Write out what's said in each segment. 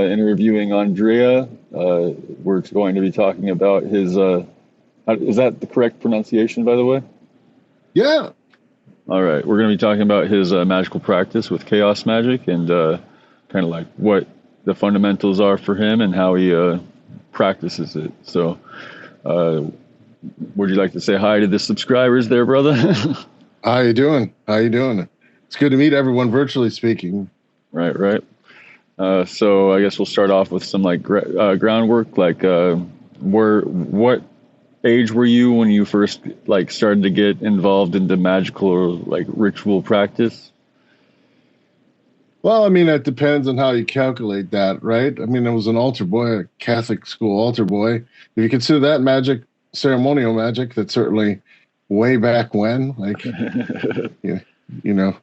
interviewing Andrieh. We're going to be talking about his. Is that the correct pronunciation, by the way? Yeah. All right. We're going to be talking about his magical practice with chaos magic and kind of like what the fundamentals are for him and how he practices it. So, would you like to say hi to the subscribers there, brother? How you doing? How you doing? It's good to meet everyone virtually speaking. Right. So I guess we'll start off with some like groundwork. Like, what age were you when you first like started to get involved into magical or like ritual practice? Well, I mean, it depends on how you calculate that, right? I mean, I was an altar boy, a Catholic school altar boy. If you consider that magic, ceremonial magic, that's certainly way back when. Like, yeah, you know.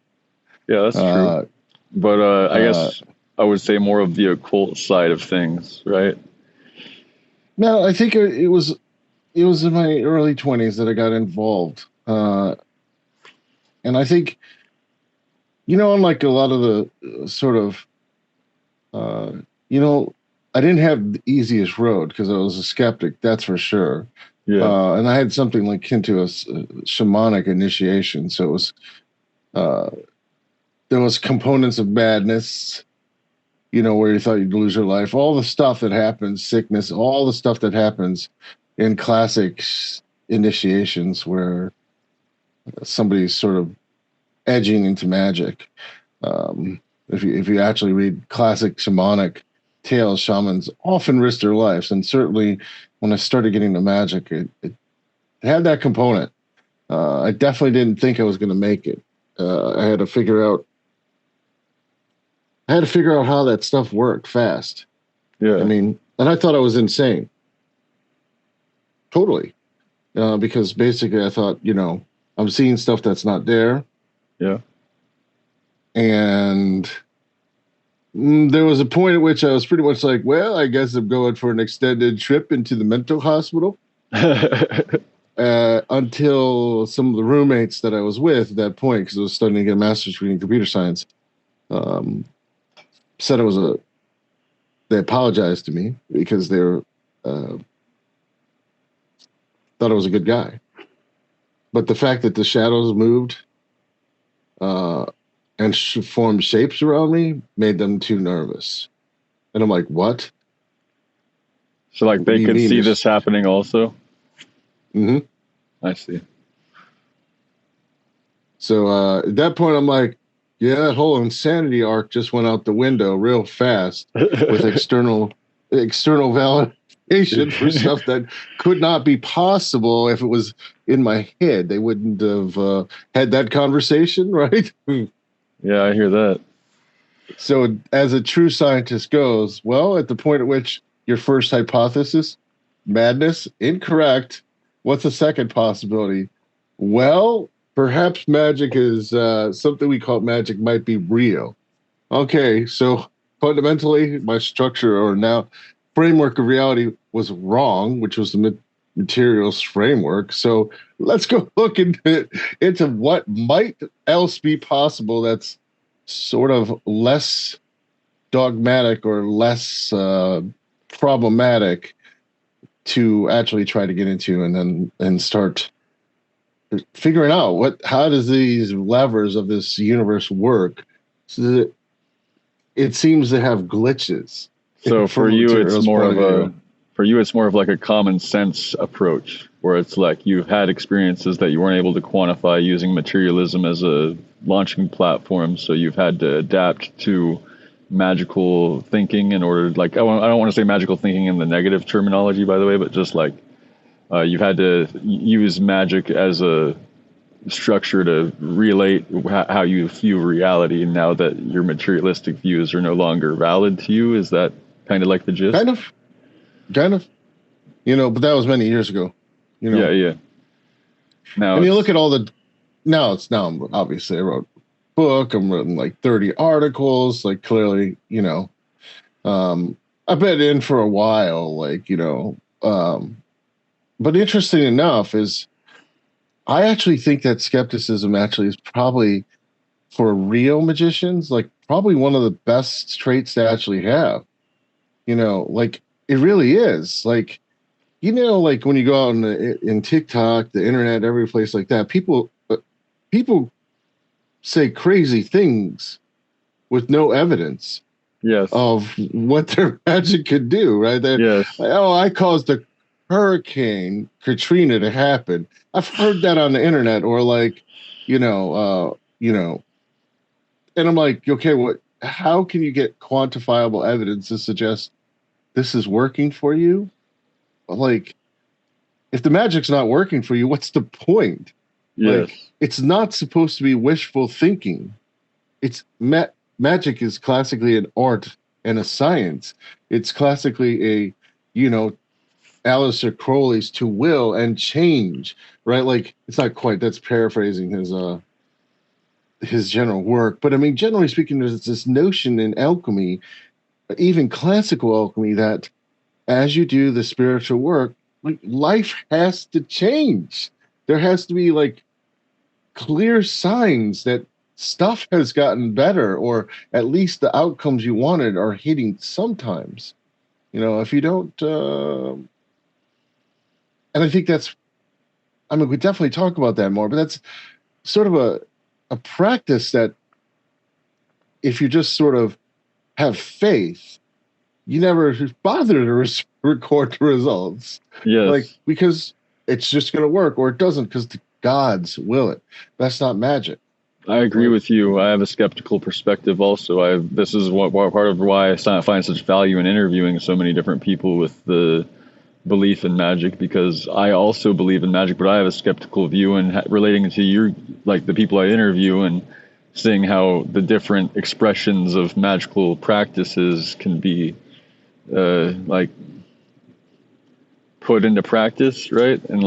Yeah, that's true. But I guess I would say more of the occult side of things, right? No, I think it was in my early 20s that I got involved. And I think, unlike a lot of the sort of, I didn't have the easiest road because I was a skeptic, that's for sure. Yeah. And I had something like akin to a shamanic initiation. So it was, there was components of madness, where you thought you'd lose your life, all the stuff that happens, sickness, all the stuff that happens in classic initiations where somebody's sort of edging into magic. If you actually read classic shamanic tales, shamans often risk their lives, and certainly when I started getting to magic, it had that component. I definitely didn't think I was going to make it. I had to figure out how that stuff worked fast. Yeah. I mean, and I thought I was insane. Totally. Because basically I thought, I'm seeing stuff that's not there. Yeah. And there was a point at which I was pretty much like, well, I guess I'm going for an extended trip into the mental hospital. Until some of the roommates that I was with at that point, because I was studying to get a master's degree in computer science, said they apologized to me because they were, thought I was a good guy. But the fact that the shadows moved and formed shapes around me made them too nervous. And I'm like, what? So like they could see this happening also? Mm-hmm. I see. So at that point, I'm like, yeah, that whole insanity arc just went out the window real fast with external validation for stuff that could not be possible if it was in my head. They wouldn't have had that conversation, right? Yeah, I hear that. So as a true scientist goes, well, at the point at which your first hypothesis, madness, incorrect, what's the second possibility? Well, perhaps magic is something we call magic might be real. Okay, so fundamentally, my structure or now framework of reality was wrong, which was the materials framework. So let's go look into what might else be possible that's sort of less dogmatic or less problematic to actually try to get into and start figuring out how does these levers of this universe work so that it seems to have glitches. So for you it's more of like a common sense approach where it's like you've had experiences that you weren't able to quantify using materialism as a launching platform, so you've had to adapt to magical thinking in order, like I don't want to say magical thinking in the negative terminology, by the way, but just like you've had to use magic as a structure to relate how you view reality now that your materialistic views are no longer valid to you. Is that kind of like the gist? Kind of. But that was many years ago. Yeah. Now, and you look at all the. Now obviously I wrote a book. I'm writing like 30 articles. Like clearly, I've been in for a while. But interesting enough is I actually think that skepticism actually is probably for real magicians, like probably one of the best traits to actually have. Like it really is. Like, like when you go out in TikTok, the internet, every place like that, people say crazy things with no evidence Yes. of what their magic could do, right? Yes. Like, oh, I caused a Hurricane Katrina to happen. I've heard that on the internet, or like, and I'm like, okay, what? How can you get quantifiable evidence to suggest this is working for you? Like, if the magic's not working for you, what's the point? Yes. Like, it's not supposed to be wishful thinking. It's magic is classically an art and a science. It's classically a, Aleister Crowley's to will and change, right? Like, it's not quite. That's paraphrasing his general work, but I mean, generally speaking, there's this notion in alchemy, even classical alchemy, that as you do the spiritual work, like, life has to change. There has to be like clear signs that stuff has gotten better, or at least the outcomes you wanted are hitting sometimes. If you don't, and I think we definitely talk about that more, but that's sort of a practice that if you just sort of have faith, you never bother to record the results. Yes. Like, because it's just going to work, or it doesn't because the gods will it. That's not magic. I agree with you. I have a skeptical perspective also. This is what part of why I find such value in interviewing so many different people with the belief in magic, because I also believe in magic, but I have a skeptical view, and relating to the people I interview and seeing how the different expressions of magical practices can be put into practice, right? And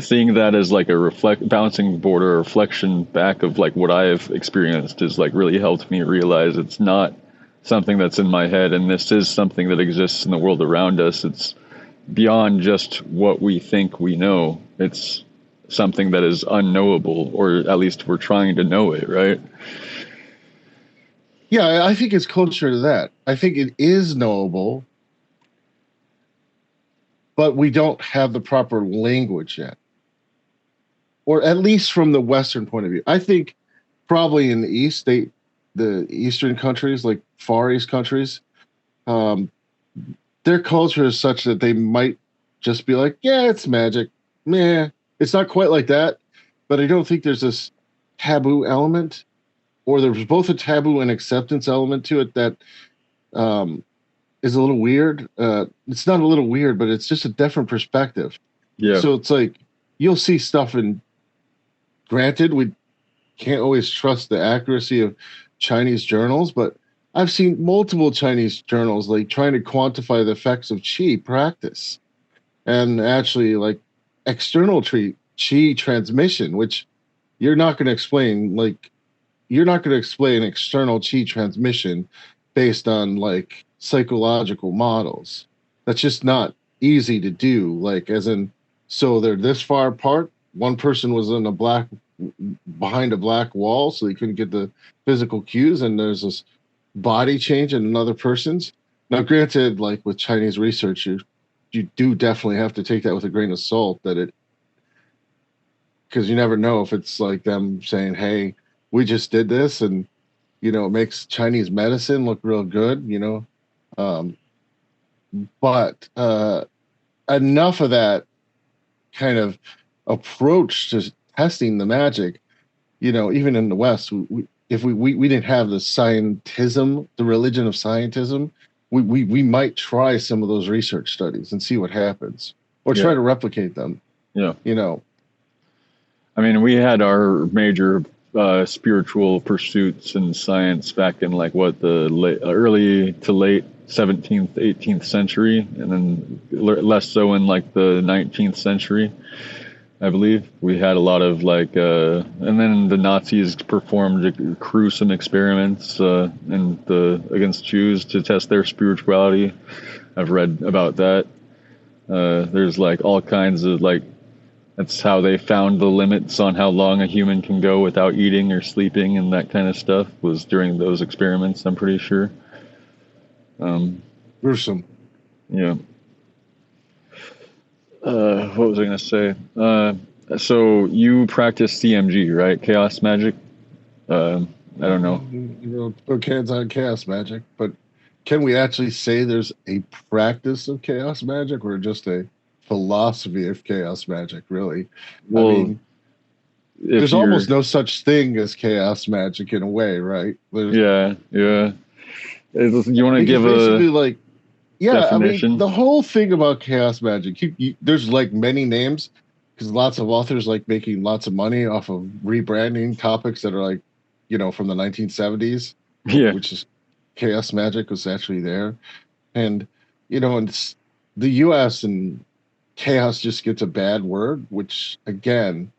seeing that as like a bouncing board or a reflection back of like what I have experienced has like really helped me realize it's not something that's in my head, and this is something that exists in the world around us. It's beyond just what we think we know. It's something that is unknowable, or at least we're trying to know it, right? Yeah, I think it's closer to that. I think it is knowable, but we don't have the proper language yet. Or at least from the Western point of view. I think probably in the East, the Eastern countries, like Far East countries, their culture is such that they might just be like, yeah, it's magic. Meh. It's not quite like that, but I don't think there's this taboo element, or there's both a taboo and acceptance element to it that is a little weird. It's not a little weird, but it's just a different perspective. Yeah. So it's like, you'll see stuff granted, we can't always trust the accuracy of Chinese journals, but I've seen multiple Chinese journals like trying to quantify the effects of qi practice, and actually like external qi transmission, which you're not going to explain. Like, you're not going to explain external qi transmission based on like psychological models. That's just not easy to do. Like, as in, so they're this far apart. One person was behind a black wall, so they couldn't get the physical cues, and there's this body change in another person's. Now, granted, like with Chinese research, you do definitely have to take that with a grain of salt, because you never know if it's like them saying, hey, we just did this, and it makes Chinese medicine look real good, but enough of that kind of approach to testing the magic, even in the West, if we didn't have the scientism, the religion of scientism, we might try some of those research studies and see what happens, or try to replicate them. Yeah. I mean, we had our major spiritual pursuits in science back in the early to late 17th, 18th century, and then less so in like the 19th century. I believe we had a lot of and then the Nazis performed gruesome experiments against Jews to test their spirituality. I've read about that. There's like all kinds of that's how they found the limits on how long a human can go without eating or sleeping, and that kind of stuff was during those experiments, I'm pretty sure. Gruesome. Yeah. What was I going to say? So you practice CMG, right? Chaos Magic? I don't know. Put hands on chaos magic, but can we actually say there's a practice of chaos magic or just a philosophy of chaos magic, really? I Well, mean, if there's you're, almost no such thing as chaos magic in a way, right? yeah, yeah. You want to Because give a basically, like, yeah, I mean, definition? the whole thing about chaos magic, there's like many names because lots of authors like making lots of money off of rebranding topics that are like, from the 1970s, Yeah. which is chaos magic was actually there. And, in the US and chaos just gets a bad word, which again,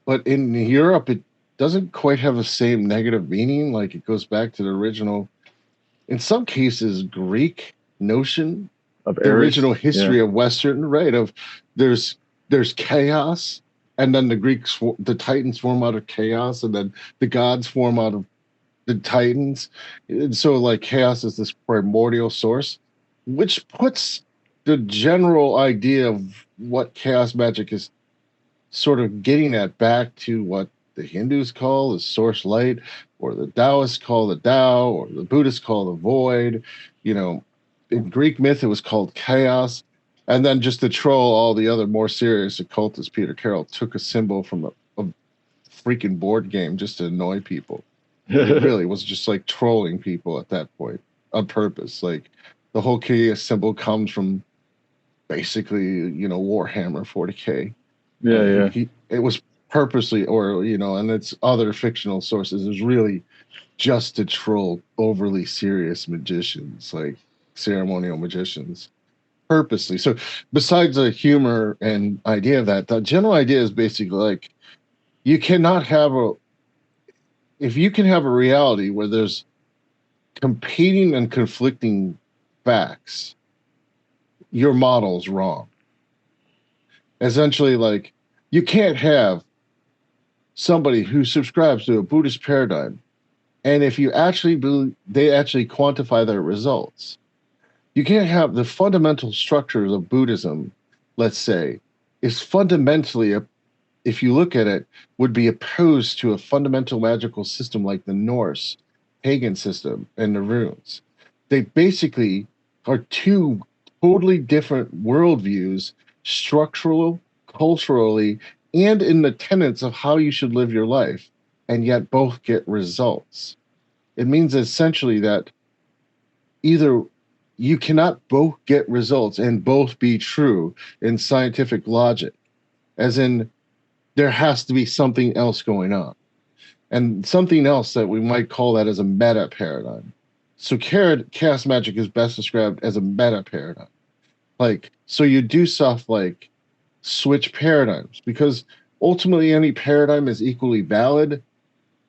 but in Europe, it doesn't quite have the same negative meaning. Like it goes back to the original, in some cases, Greek notion, Of the Eris? original Yeah. history of Western, right? Of there's there's chaos, and then the Titans form out of chaos, and then the gods form out of the Titans. And so like chaos is this primordial source, which puts the general idea of what chaos magic is sort of getting at back to what the Hindus call the source light, or the Taoists call the Tao, or the Buddhists call the void. You know, in Greek myth, it was called chaos. And then just to troll all the other more serious occultists, Peter Carroll took a symbol from a freaking board game just to annoy people. It really was just like trolling people at that point on purpose. Like the whole chaos symbol comes from basically, Warhammer 40K. Yeah, yeah. It was purposely, or and it's other fictional sources. It was really just to troll overly serious magicians, like ceremonial magicians, purposely. So, besides the humor and idea of that, the general idea is basically like you cannot have a if you can have a reality where there's competing and conflicting facts, your model's wrong. Essentially, like you can't have somebody who subscribes to a Buddhist paradigm, and if you actually believe, they actually quantify their results. You can't have the fundamental structures of Buddhism, let's say, is fundamentally, if you look at it, would be opposed to a fundamental magical system like the Norse pagan system and the runes. They basically are two totally different worldviews, structural, culturally, and in the tenets of how you should live your life, and yet both get results. It means essentially that either you cannot both get results and both be true in scientific logic, as in there has to be something else going on, and something else that we might call that as a meta paradigm. So chaos magic is best described as a meta paradigm. Like, so you do stuff like switch paradigms, because ultimately any paradigm is equally valid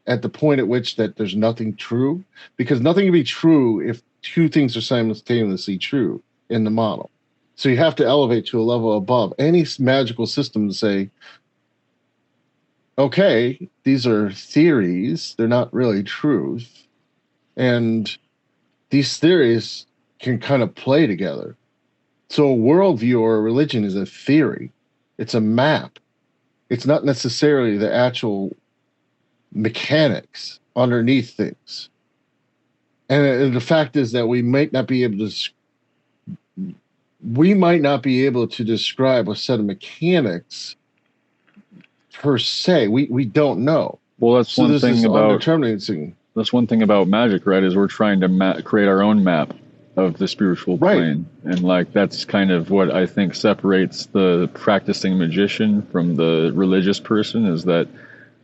at the point at which that there's nothing true, because nothing can be true if two things are simultaneously true in the model. So you have to elevate to a level above any magical system to say, okay, these are theories, they're not really truth, and these theories can kind of play together. So a worldview or a religion is a theory, it's a map. It's not necessarily the actual mechanics underneath things. And the fact is that we might not be able to describe a set of mechanics per se. We don't know. Well, that's so one this thing is about undeterminating. that's one thing about magic, right? Is we're trying to create our own map of the spiritual plane, and like that's kind of what I think separates the practicing magician from the religious person, is that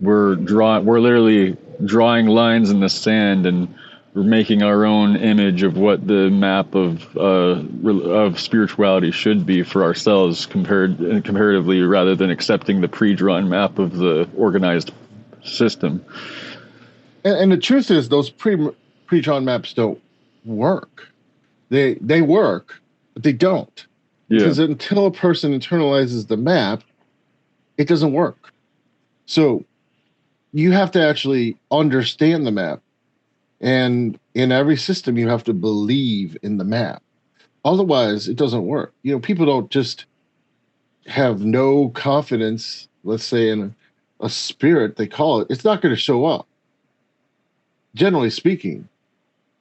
we're literally drawing lines in the sand, and we're making our own image of what the map of spirituality should be for ourselves, comparatively, rather than accepting the pre-drawn map of the organized system. And the truth is, those pre-drawn maps don't work. They work, but they don't. Yeah. Because until a person internalizes the map, it doesn't work. So you have to actually understand the map. And in every system, you have to believe in the map. Otherwise, it doesn't work. People don't just have no confidence, let's say, in a spirit, they call it. It's not going to show up. Generally speaking,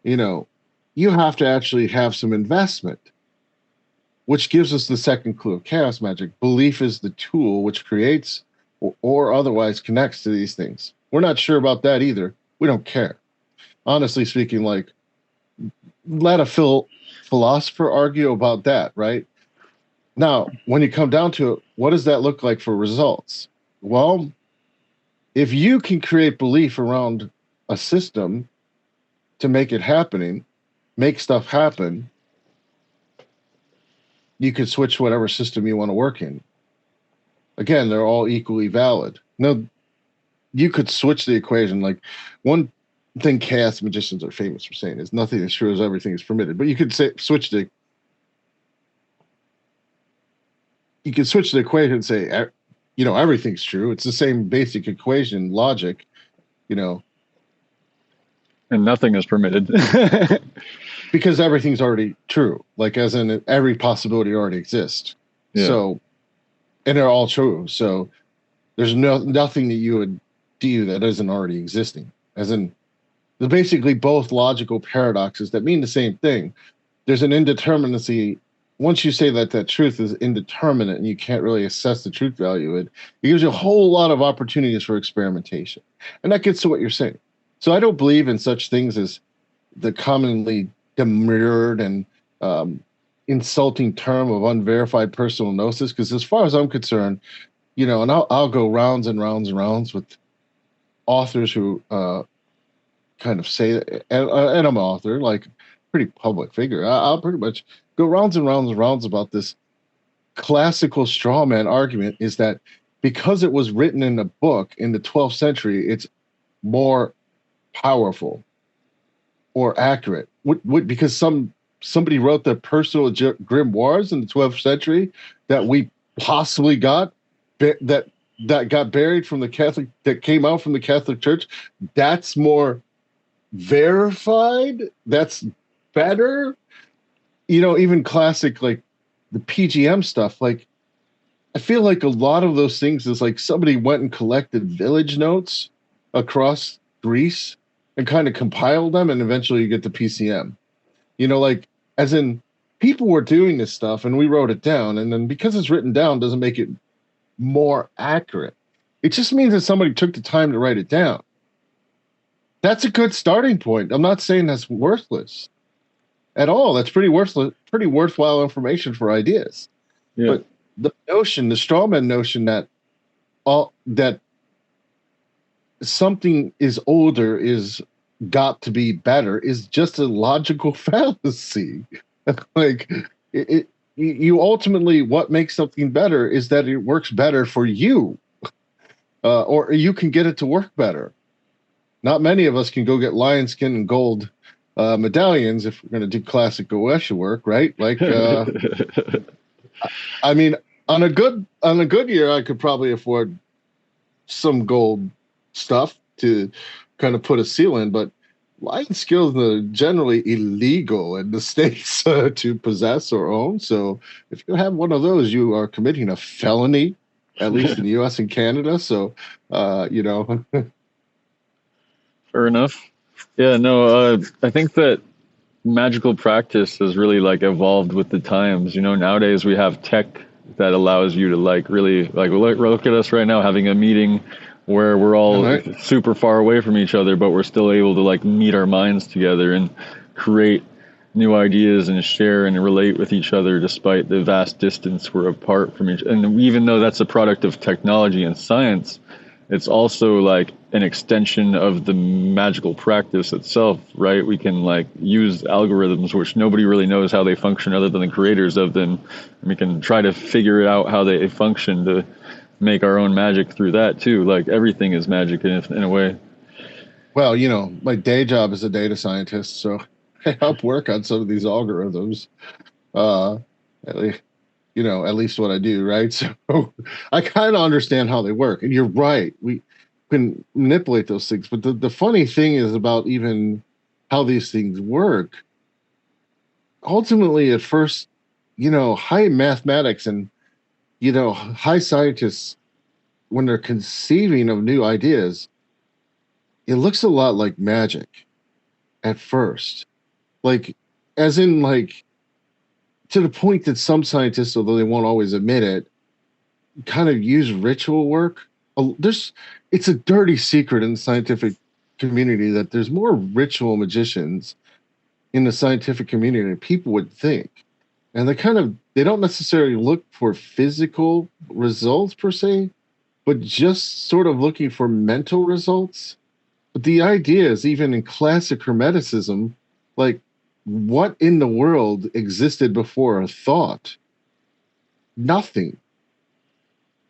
you have to actually have some investment, which gives us the second clue of chaos magic. Belief is the tool which creates or otherwise connects to these things. We're not sure about that either. We don't care. Honestly speaking, like, let a philosopher argue about that, right? Now, when you come down to it, what does that look like for results? Well, if you can create belief around a system to make stuff happen, you could switch whatever system you want to work in. Again, they're all equally valid. Now, you could switch the equation. Like, one thing chaos magicians are famous for saying is nothing is true as everything is permitted. But you could switch the equation and say, everything's true. It's the same basic equation logic, And nothing is permitted. Because everything's already true. Like, as in every possibility already exists. Yeah. So, and they're all true. So there's nothing that you would do that isn't already existing. As in, they're basically both logical paradoxes that mean the same thing. There's an indeterminacy. Once you say that truth is indeterminate and you can't really assess the truth value of it, it gives you a whole lot of opportunities for experimentation. And that gets to what you're saying. So I don't believe in such things as the commonly demurred and insulting term of unverified personal gnosis, because as far as I'm concerned, and I'll go rounds and rounds and rounds with authors who kind of say, and I'm an author, like, pretty public figure. I'll pretty much go rounds and rounds and rounds about this classical straw man argument, is that because it was written in a book in the 12th century, it's more powerful or accurate. Because somebody wrote the personal grimoires in the 12th century that we possibly got, that got buried from the Catholic, that came out from the Catholic Church, that's more verified, that's better. Even classic, like the PGM stuff, like, I feel like a lot of those things is like somebody went and collected village notes across Greece and kind of compiled them, and eventually you get the PCM. Like, as in, people were doing this stuff and we wrote it down, and then because it's written down doesn't make it more accurate. It just means that somebody took the time to write it down. That's a good starting point. I'm not saying that's worthless at all. That's pretty worthwhile information for ideas. Yeah. But the straw man notion that something is older is got to be better is just a logical fallacy. Like, you ultimately, what makes something better is that it works better for you, or you can get it to work better. Not many of us can go get lion skin and gold medallions if we're going to do classic Goetia work, right? Like, I mean, on a good year, I could probably afford some gold stuff to kind of put a seal in, but lion skills are generally illegal in the States to possess or own. So if you have one of those, you are committing a felony, at least in the U.S. and Canada. So, Fair enough. Yeah, no, I think that magical practice has really, like, evolved with the times. Nowadays we have tech that allows you to, like, really, like, look at us right now having a meeting where we're all super far away from each other, but we're still able to, like, meet our minds together and create new ideas and share and relate with each other despite the vast distance we're apart from each. And even though that's a product of technology and science, it's also, like, an extension of the magical practice itself, right? We can, like, use algorithms which nobody really knows how they function other than the creators of them. And we can try to figure out how they function to make our own magic through that too. Like, everything is magic in a way. Well, my day job is a data scientist, so I help work on some of these algorithms. At least what I do, right? So I kind of understand how they work. And you're right, we can manipulate those things. But the funny thing is about even how these things work. ultimately, at first, high mathematics and, high scientists, when they're conceiving of new ideas, it looks a lot like magic at first. Like, as in, like, to the point that some scientists, although they won't always admit it, kind of use ritual work. It's a dirty secret in the scientific community that there's more ritual magicians in the scientific community than people would think. And they don't necessarily look for physical results per se, but just sort of looking for mental results. But the idea is, even in classic Hermeticism, like, what in the world existed before a thought? Nothing.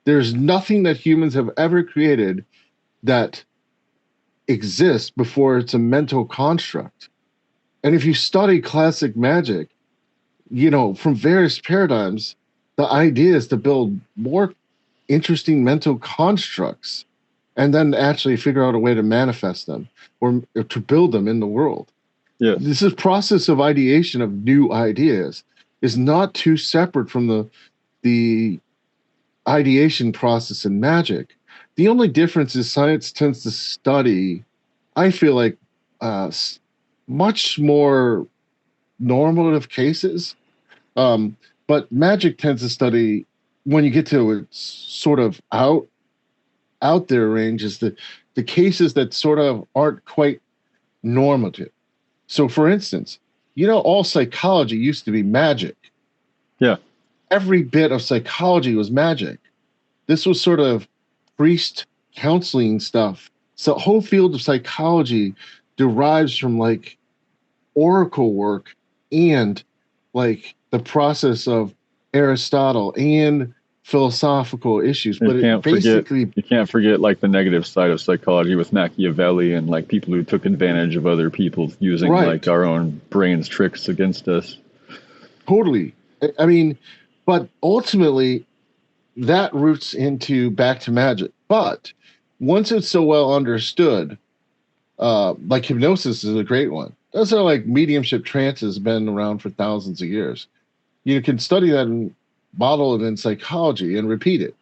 There's nothing that humans have ever created that exists before it's a mental construct. And if you study classic magic, from various paradigms, the idea is to build more interesting mental constructs and then actually figure out a way to manifest them or to build them in the world. Yeah. This is process of ideation of new ideas is not too separate from the ideation process in magic. The only difference is science tends to study, I feel like, much more normative cases. But magic tends to study, when you get to its sort of out there range, is the cases that sort of aren't quite normative. So, for instance, all psychology used to be magic. Yeah. Every bit of psychology was magic. This was sort of priest counseling stuff. So, the whole field of psychology derives from like oracle work and like the process of Aristotle and philosophical issues. But you can't forget like the negative side of psychology with Machiavelli and like people who took advantage of other people using like our own brains tricks against us. Totally. I mean, but ultimately that roots into back to magic. But once it's so well understood, like hypnosis is a great one. Those are like mediumship trances, been around for thousands of years. You can study that and model it in psychology and repeat it.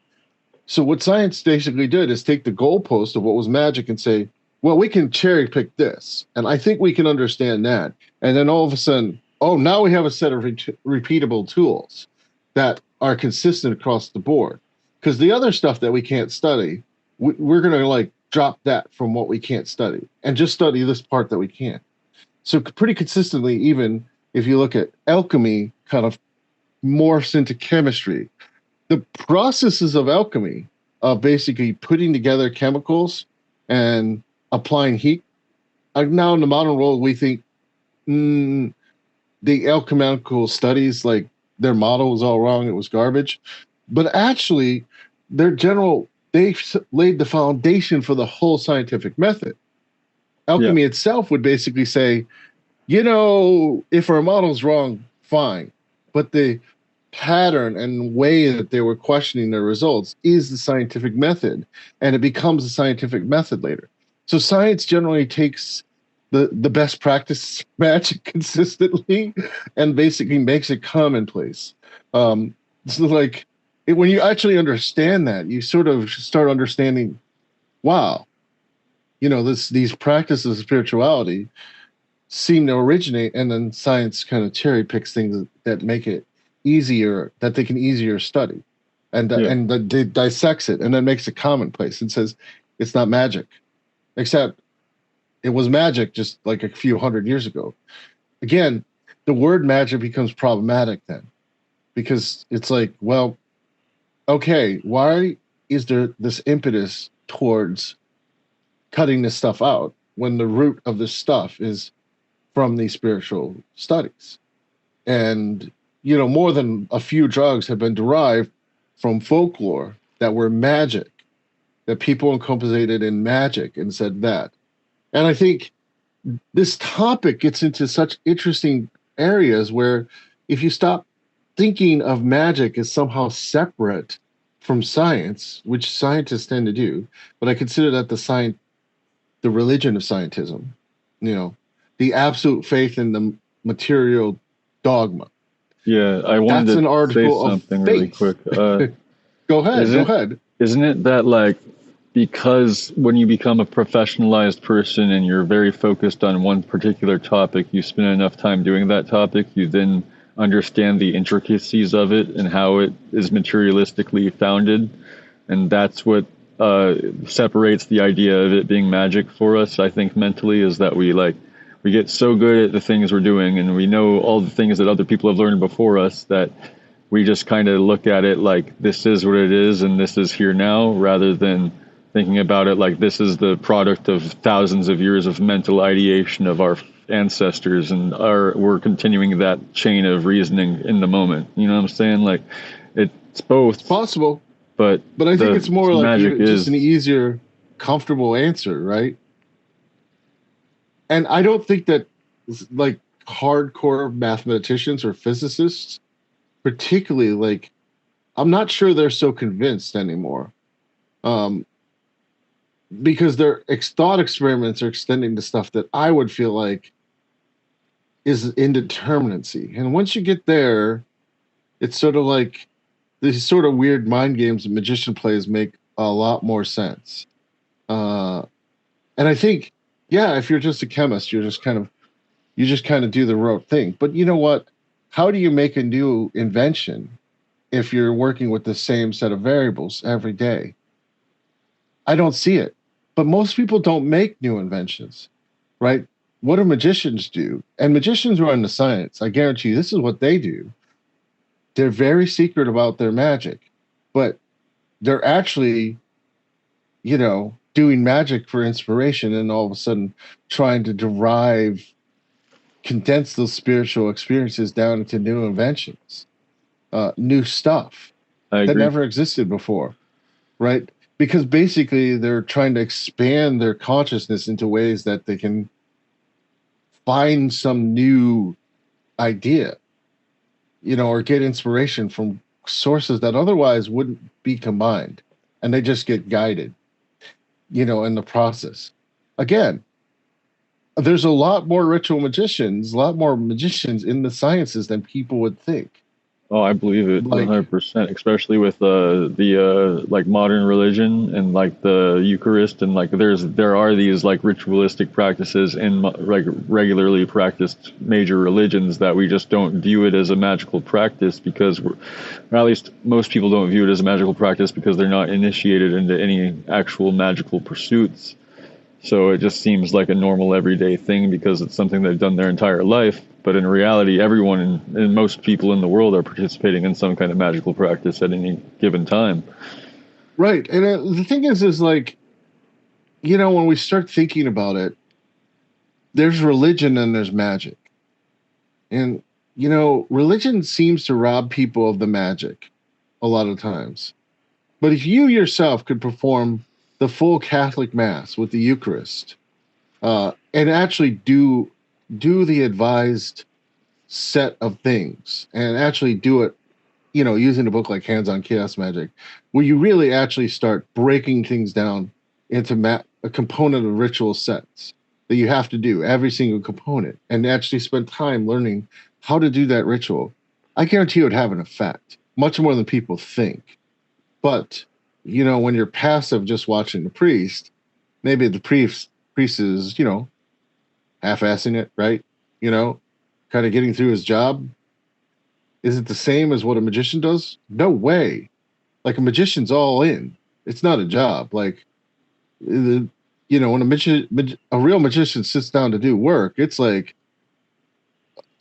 So what science basically did is take the goalpost of what was magic and say, well, we can cherry pick this. And I think we can understand that. And then all of a sudden, now we have a set of repeatable tools that are consistent across the board. Because the other stuff that we can't study, we're going to like drop that from what we can't study and just study this part that we can. So pretty consistently, even if you look at alchemy, kind of morphs into chemistry. The processes of alchemy, of basically putting together chemicals and applying heat. Now in the modern world, we think the alchemical studies, like their model was all wrong, it was garbage. But actually, they laid the foundation for the whole scientific method. Alchemy itself would basically say, if our model's wrong, fine. But the pattern and way that they were questioning their results is the scientific method, and it becomes a scientific method later. So science generally takes the best practice magic consistently and basically makes it commonplace. So like when you actually understand that, you sort of start understanding, wow, these practices of spirituality seem to originate, and then science kind of cherry picks things that make it easier, that they can easier study, and dissects it, and then makes it commonplace and says it's not magic, except it was magic just like a few hundred years ago. Again, the word magic becomes problematic then, because it's like, well, okay, why is there this impetus towards cutting this stuff out when the root of this stuff is from these spiritual studies? And, more than a few drugs have been derived from folklore that were magic, that people encompassed in magic and said that. And I think this topic gets into such interesting areas where if you stop thinking of magic as somehow separate from science, which scientists tend to do, but I consider that the religion of scientism, the absolute faith in the material dogma. Yeah, I wanted That's an to say article of something really faith. quick. Go ahead. Isn't it that like because when you become a professionalized person and you're very focused on one particular topic, you spend enough time doing that topic, you then understand the intricacies of it and how it is materialistically founded, and that's what separates the idea of it being magic for us. I think mentally is that we get so good at the things we're doing, and we know all the things that other people have learned before us that we just kind of look at it like this is what it is and this is here now, rather than thinking about it like this is the product of thousands of years of mental ideation of our ancestors, and we're continuing that chain of reasoning in the moment. You know what I'm saying? Like it's both. It's possible, but I think it's more like just an easier, comfortable answer, right? And I don't think that like hardcore mathematicians or physicists, particularly, like, I'm not sure they're so convinced anymore. Because their thought experiments are extending to stuff that I would feel like is indeterminacy. And once you get there, it's sort of like these sort of weird mind games that magician plays make a lot more sense. And I think, yeah, if you're just a chemist, you just kind of do the rote thing. But you know what? How do you make a new invention if you're working with the same set of variables every day? I don't see it. But most people don't make new inventions, right? What do magicians do? And magicians are into science. I guarantee you, this is what they do. They're very secret about their magic, but they're actually, doing magic for inspiration, and all of a sudden trying to condense those spiritual experiences down into new inventions, new stuff that never existed before, right? Because basically they're trying to expand their consciousness into ways that they can find some new idea, or get inspiration from sources that otherwise wouldn't be combined. And they just get guided, in the process. Again, there's a lot more ritual magicians, a lot more magicians in the sciences than people would think. Oh, I believe it 100%, especially with the like modern religion and like the Eucharist, and like there are these like ritualistic practices in like regularly practiced major religions that we just don't view it as a magical practice because or at least most people don't view it as a magical practice because they're not initiated into any actual magical pursuits. So it just seems like a normal everyday thing because it's something they've done their entire life. But in reality, everyone and most people in the world are participating in some kind of magical practice at any given time. Right. And the thing is like, when we start thinking about it, there's religion and there's magic. And, religion seems to rob people of the magic a lot of times. But if you yourself could perform the full Catholic Mass with the Eucharist, and actually do the advised set of things, and actually do it, using a book like Hands-on Chaos Magic, where you really actually start breaking things down into a component of ritual sets that you have to do, every single component, and actually spend time learning how to do that ritual, I guarantee it would have an effect, much more than people think. But when you're passive just watching the priest, maybe the priest is, half-assing it, right? Kind of getting through his job. Is it the same as what a magician does? No way. Like, a magician's all in. It's not a job. Like, when a real magician sits down to do work, it's like,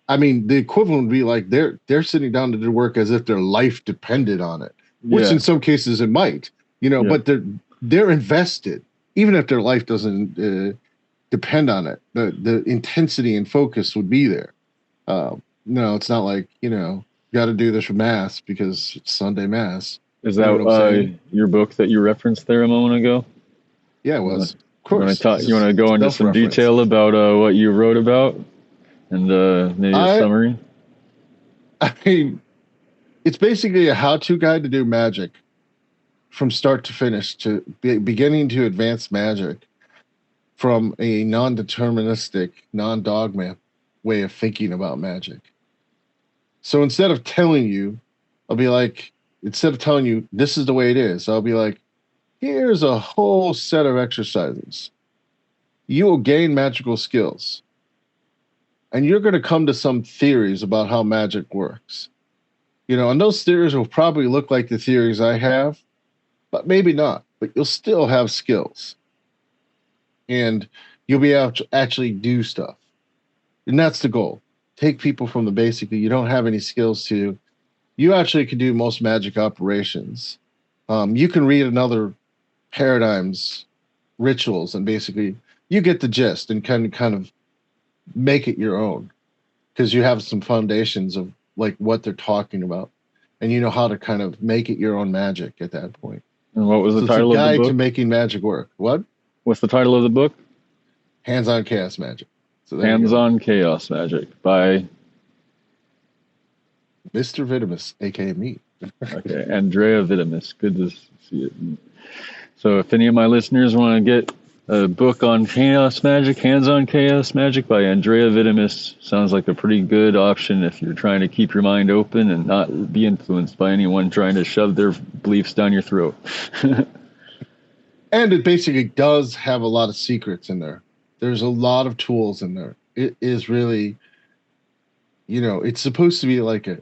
I mean, the equivalent would be like they're sitting down to do work as if their life depended on it. Which in some cases it might, but they're invested, even if their life doesn't depend on it. The intensity and focus would be there. No, it's not like, got to do this for Mass because it's Sunday Mass. Is that your book that you referenced there a moment ago? Yeah, it was. Of course. You want to go into some detail about what you wrote about and maybe a summary? I mean, it's basically a how-to guide to do magic from start to finish, to beginning to advanced magic from a non-deterministic, non-dogma way of thinking about magic. So instead of telling you, I'll be like, instead of telling you this is the way it is, I'll be like, here's a whole set of exercises. You will gain magical skills. And you're going to come to some theories about how magic works. And those theories will probably look like the theories I have, but maybe not. But you'll still have skills. And you'll be able to actually do stuff. And that's the goal. Take people from the basically you don't have any skills to, you actually can do most magic operations. You can read another paradigm's rituals and basically you get the gist and kind of make it your own because you have some foundations of like what they're talking about and you know how to kind of make it your own magic at that point. And what was the title of the book? Guide to making magic work. What? What's the title of the book? Hands-on Chaos Magic. So Hands-on Chaos Magic by Mr. Vitimus, aka me. Okay, Andrieh Vitimus. Good to see it. So if any of my listeners want to get a book on Chaos Magic, Hands-on Chaos Magic by Andrieh Vitimus, sounds like a pretty good option if you're trying to keep your mind open and not be influenced by anyone trying to shove their beliefs down your throat. And it basically does have a lot of secrets in there. There's a lot of tools in there. It is really, it's supposed to be like a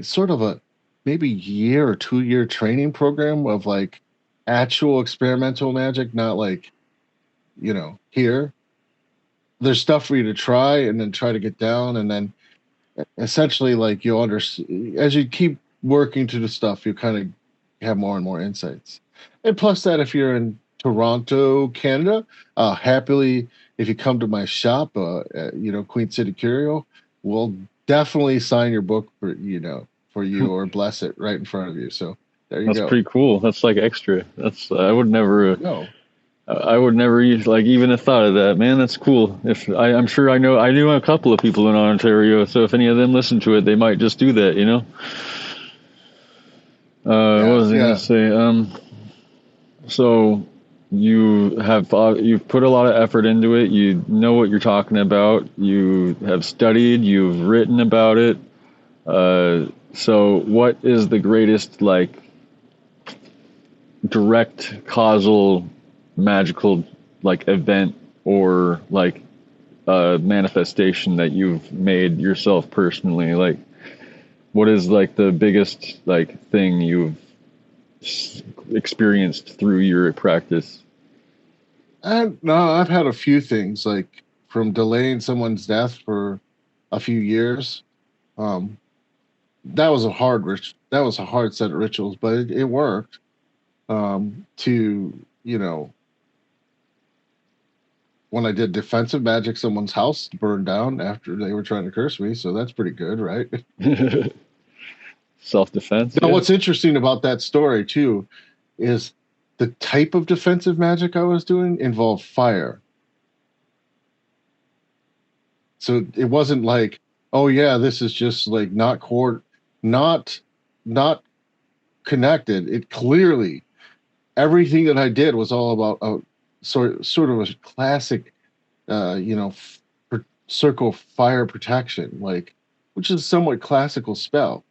sort of a maybe year or 2 year training program of like actual experimental magic, not like, here. There's stuff for you to try and then try to get down. And then essentially like you'll understand as you keep working through the stuff, you kind of have more and more insights. And plus that if you're in Toronto, Canada, happily, if you come to my shop, Queen City Curio, we'll definitely sign your book for you or bless it right in front of you. So there you go. That's pretty cool. That's like extra. That's I would never. No. I would never even have thought of that, man. That's cool. I'm sure I knew a couple of people in Ontario, so if any of them listen to it, they might just do that, What was I gonna say? So you've put a lot of effort into it. You know what you're talking about. You have studied. You've written about it. So what is the greatest direct causal magical event or manifestation that you've made yourself personally? What is the biggest thing you've experienced through your practice? No, I've had a few things from delaying someone's death for a few years. That was a hard set of rituals, but it worked. When I did defensive magic, someone's house burned down after they were trying to curse me. So that's pretty good, right? Self-defense. Now, what's interesting about that story too is the type of defensive magic I was doing involved fire. So it wasn't oh yeah, this is just not connected. It clearly, everything that I did was all about sort of a classic, circle fire protection, which is a somewhat classical spell.